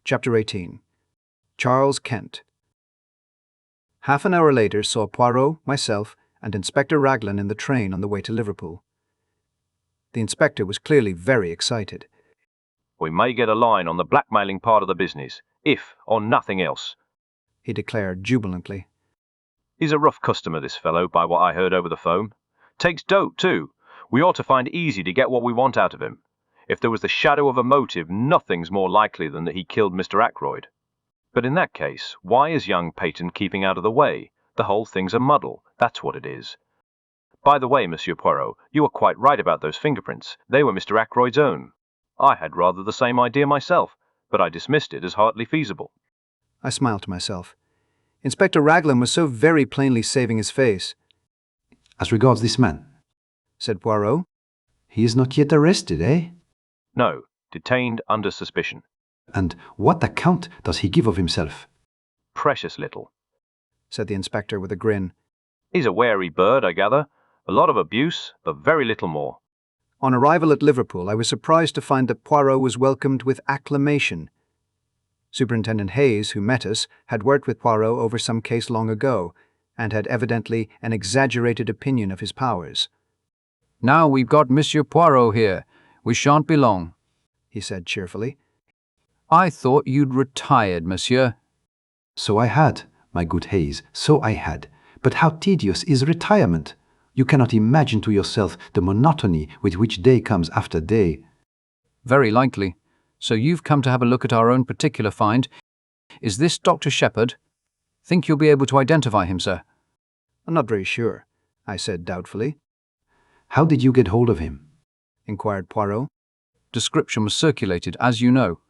Chapter 18. Charles Kent. Half an hour later saw Poirot, myself, and Inspector Raglan in the train on the way to Liverpool. The inspector was clearly very excited. "We may get a line on the blackmailing part of the business, if on nothing else," he declared jubilantly. "He's a rough customer, this fellow, by what I heard over the phone. Takes dope, too. We ought to find it easy to get what we want out of him. If there was the shadow of a motive, nothing's more likely than that he killed Mr. Ackroyd. But in that case, why is young Peyton keeping out of the way? The whole thing's a muddle, that's what it is. By the way, Monsieur Poirot, you were quite right about those fingerprints. They were Mr. Ackroyd's own. I had rather the same idea myself, but I dismissed it as hardly feasible." I smiled to myself. Inspector Raglan was so very plainly saving his face. "As regards this man," said Poirot. "he is not yet arrested, eh?" "No, detained under suspicion." "And what account does he give of himself?" "Precious little," said the inspector with a grin. "He's a wary bird, I gather. A lot of abuse, but very little more." On arrival at Liverpool, I was surprised to find that Poirot was welcomed with acclamation. Superintendent Hayes, who met us, had worked with Poirot over some case long ago, and had evidently an exaggerated opinion of his powers. "Now we've got Monsieur Poirot here. We shan't be long," he said cheerfully. "I thought you'd retired, monsieur." "So I had, my good Hayes, so I had. But how tedious is retirement! You cannot imagine to yourself the monotony with which day comes after day." "Very likely. So you've come to have a look at our own particular find. Is this Dr. Shepherd? Think you'll be able to identify him, sir?" "I'm not very sure," I said doubtfully. "How did you get hold of him?" inquired Poirot. Description was circulated, as you know.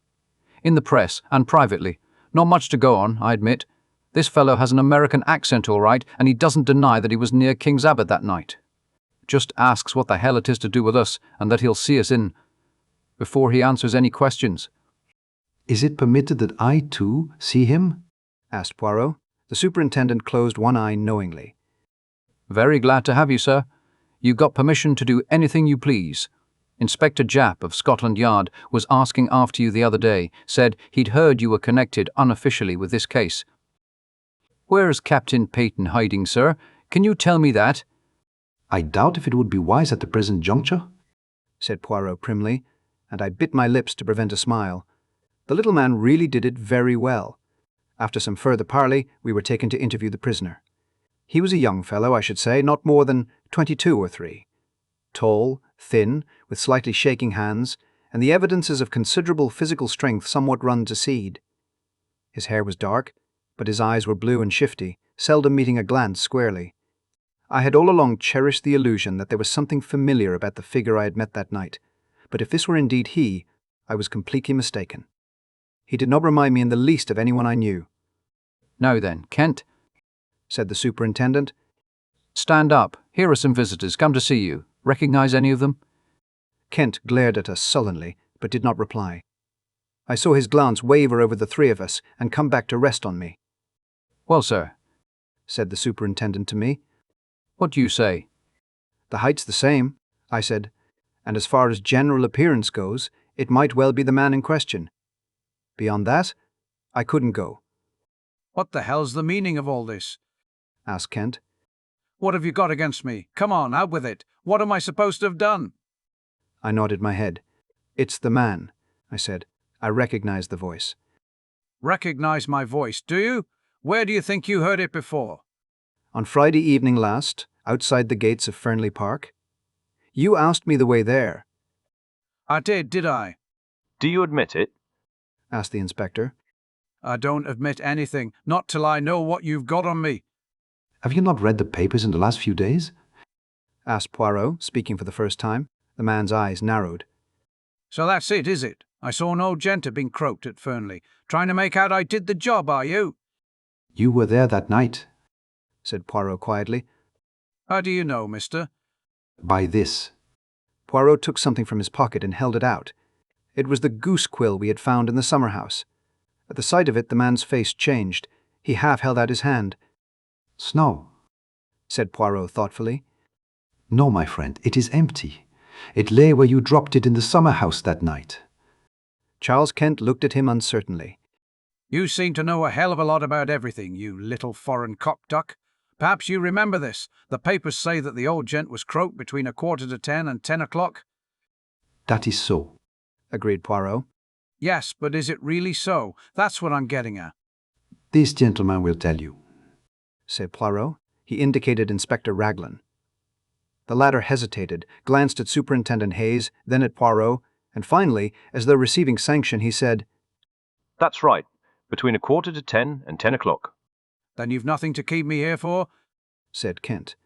In the press and privately. Not much to go on, I admit. This fellow has an American accent all right, and he doesn't deny that he was near King's Abbot that night. Just asks what the hell it is to do with us, and that he'll see us in, before he answers any questions." "Is it permitted that I, too, see him?" asked Poirot. The superintendent closed one eye knowingly. "Very glad to have you, sir. You've got permission to do anything you please. Inspector Japp of Scotland Yard was asking after you the other day, said he'd heard you were connected unofficially with this case. Where's Captain Peyton hiding, sir? Can you tell me that?" "I doubt if it would be wise at the present juncture," said Poirot primly, and I bit my lips to prevent a smile. The little man really did it very well. After some further parley, we were taken to interview the prisoner. He was a young fellow, I should say, not more than 22 or 3. Tall, thin, with slightly shaking hands, and the evidences of considerable physical strength somewhat run to seed. His hair was dark, but his eyes were blue and shifty, seldom meeting a glance squarely. I had all along cherished the illusion that there was something familiar about the figure I had met that night, but if this were indeed he, I was completely mistaken. He did not remind me in the least of anyone I knew. "Now then, Kent," said the superintendent. "Stand up. Here are some visitors come to see you. Recognize any of them?" Kent glared at us sullenly, but did not reply. I saw his glance waver over the 3 of us and come back to rest on me. "Well, sir," said the superintendent to me. "what do you say?" "The height's the same," I said, "and as far as general appearance goes, it might well be the man in question. Beyond that, I couldn't go." "What the hell's the meaning of all this?" asked Kent. "What have you got against me? Come on, out with it. What am I supposed to have done?" I nodded my head. "It's the man," I said. I recognized the voice. "Recognize my voice, do you? Where do you think you heard it before?" "On Friday evening last, outside the gates of Fernley Park. You asked me the way there." "I did I?" "Do you admit it?" asked the inspector. "I don't admit anything, not till I know what you've got on me." "Have you not read the papers in the last few days?" asked Poirot, speaking for the first time. The man's eyes narrowed. "So that's it, is it? I saw an old gent being croaked at Fernley. Trying to make out I did the job, are you?" "You were there that night," said Poirot quietly. "How do you know, mister?" "By this." Poirot took something from his pocket and held it out. It was the goose quill we had found in the summer house. At the sight of it, the man's face changed. He half held out his hand. "Snow," said Poirot thoughtfully. "No, my friend, it is empty. It lay where you dropped it in the summer house that night." Charles Kent looked at him uncertainly. You seem to know a hell of a lot about everything, you little foreign cock duck. Perhaps you remember this. The papers say that the old gent was croaked between 10:15 and 10 o'clock. That is so. agreed Poirot. Yes, but is it really so? That's what I'm getting at. This gentleman will tell you, said Poirot. He indicated Inspector Raglan. The latter hesitated, glanced at Superintendent Hayes, then at Poirot, and finally, as though receiving sanction, he said, That's right, between 10:15 and 10 o'clock. Then you've nothing to keep me here for? said Kent.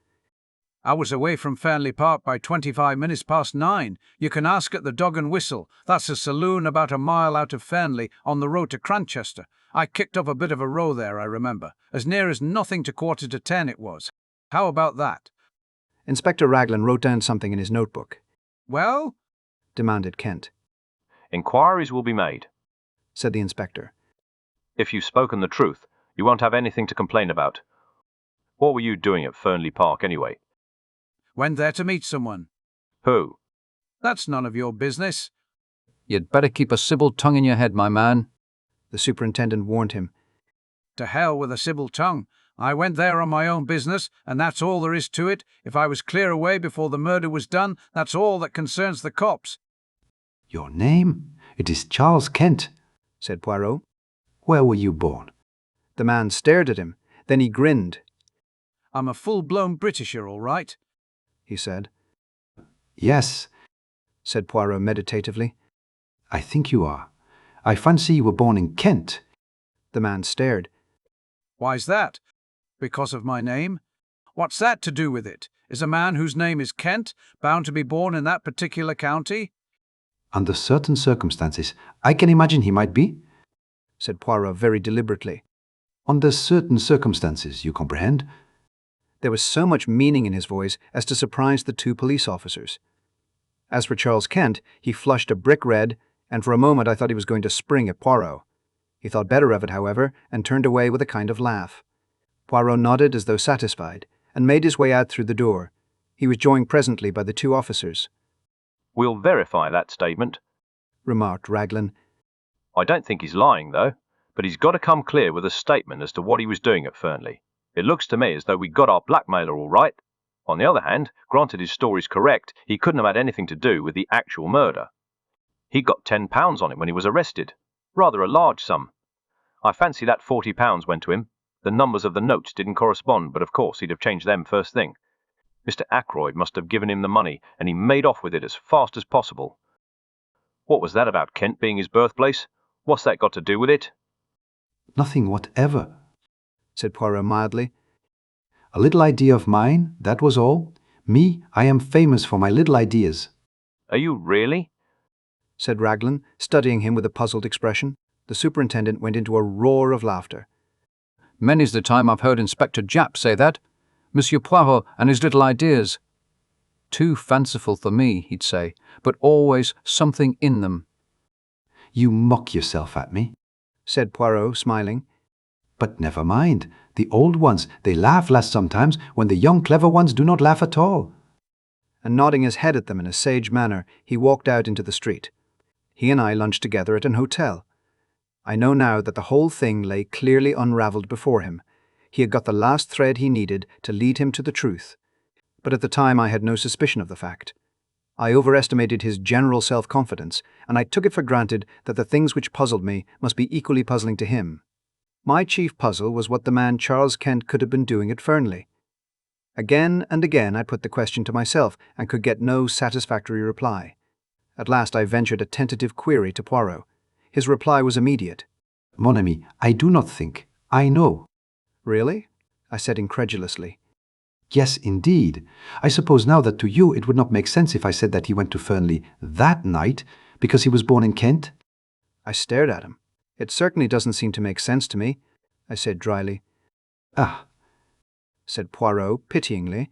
I was away from Fernley Park by 25 minutes past 9. You can ask at the Dog and Whistle. That's a saloon about a mile out of Fernley on the road to Cranchester. I kicked up a bit of a row there, I remember. As near as nothing to 10:15 it was. How about that? Inspector Raglan wrote down something in his notebook. Well? demanded Kent. Inquiries will be made. Said the inspector. If you've spoken the truth, you won't have anything to complain about. What were you doing at Fernley Park, anyway? Went there to meet someone. Who? That's none of your business. You'd better keep a civil tongue in your head, my man. The superintendent warned him. To hell with a civil tongue. I went there on my own business, and that's all there is to it. If I was clear away before the murder was done, that's all that concerns the cops. Your name? It is Charles Kent, said Poirot. Where were you born? The man stared at him. Then he grinned. I'm a full-blown Britisher, all right, he said. Yes, said Poirot meditatively. I think you are. I fancy you were born in Kent. The man stared. Why's that? Because of my name? What's that to do with it? Is a man whose name is Kent bound to be born in that particular county? Under certain circumstances, I can imagine he might be. Said Poirot very deliberately. Under certain circumstances, you comprehend? There was so much meaning in his voice as to surprise the two police officers. As for Charles Kent, he flushed a brick red, and for a moment I thought he was going to spring at Poirot. He thought better of it, however, and turned away with a kind of laugh. Poirot nodded as though satisfied, and made his way out through the door. He was joined presently by the two officers. We'll verify that statement, remarked Raglan. I don't think he's lying, though, but he's got to come clear with a statement as to what he was doing at Fernley. It looks to me as though we got our blackmailer all right. On the other hand, granted his story's correct, he couldn't have had anything to do with the actual murder. He got £10 on him when he was arrested. Rather a large sum. I fancy that £40 went to him. The numbers of the notes didn't correspond, but of course he'd have changed them first thing. Mr. Ackroyd must have given him the money, and he made off with it as fast as possible. What was that about Kent being his birthplace? What's that got to do with it? Nothing whatever, said Poirot mildly. A little idea of mine, that was all. Me, I am famous for my little ideas. Are you really? Said Raglan, studying him with a puzzled expression. The superintendent went into a roar of laughter. Many's the time I've heard Inspector Japp say that. Monsieur Poirot and his little ideas. Too fanciful for me, he'd say, but always something in them. You mock yourself at me, said Poirot, smiling. But never mind. The old ones, they laugh less sometimes when the young clever ones do not laugh at all. And nodding his head at them in a sage manner, he walked out into the street. He and I lunched together at an hotel. I know now that the whole thing lay clearly unravelled before him. He had got the last thread he needed to lead him to the truth. But at the time I had no suspicion of the fact. I overestimated his general self-confidence, and I took it for granted that the things which puzzled me must be equally puzzling to him. My chief puzzle was what the man Charles Kent could have been doing at Fernley. Again and again I put the question to myself and could get no satisfactory reply. At last I ventured a tentative query to Poirot. His reply was immediate. Mon ami, I do not think. I know. Really? I said incredulously. Yes, indeed. I suppose now that to you it would not make sense if I said that he went to Fernley that night because he was born in Kent? I stared at him. It certainly doesn't seem to make sense to me, I said dryly. Ah, said Poirot pityingly.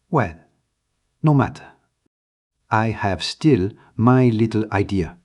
Well, no matter. I have still my little idea.